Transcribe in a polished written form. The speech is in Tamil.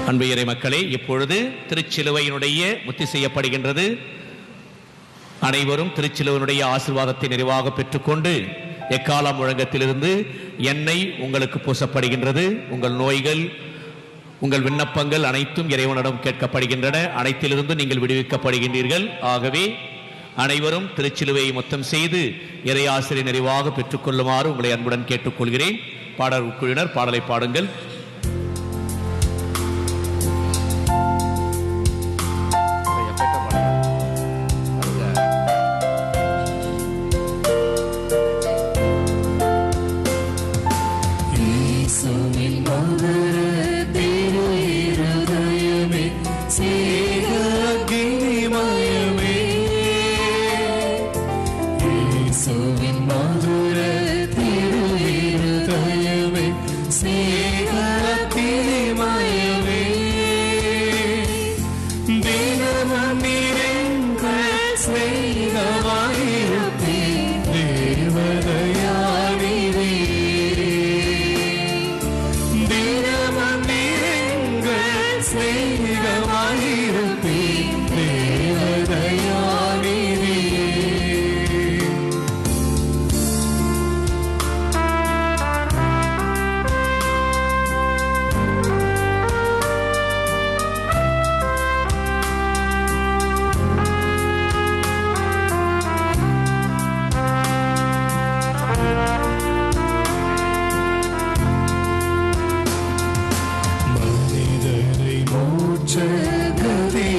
அன்பு இறை மக்களே, இப்பொழுது திருச்சிலுவையினுடைய முத்தி செய்யப்படுகின்றது. அனைவரும் திருச்சிலுவையினுடைய ஆசீர்வாதத்தை நிறைவாக பெற்றுக்கொண்டு எக்காலம் முழங்கத்திலிருந்து எண்ணெய் உங்களுக்கு பூசப்படுகின்றது. உங்கள் நோய்கள், உங்கள் விண்ணப்பங்கள் அனைத்தும் இறைவனிடம் கேட்கப்படுகின்றன. அனைத்திலிருந்து நீங்கள் விடுவிக்கப்படுகின்றீர்கள். ஆகவே அனைவரும் திருச்சிலுவையை மொத்தம் செய்து இறை ஆசிரியை நிறைவாக பெற்றுக்கொள்ளுமாறு உங்களை அன்புடன் கேட்டுக்கொள்கிறேன். பாடல் குழுவினர் பாடலை பாடுங்கள். மனிதரை மூச்ச கதி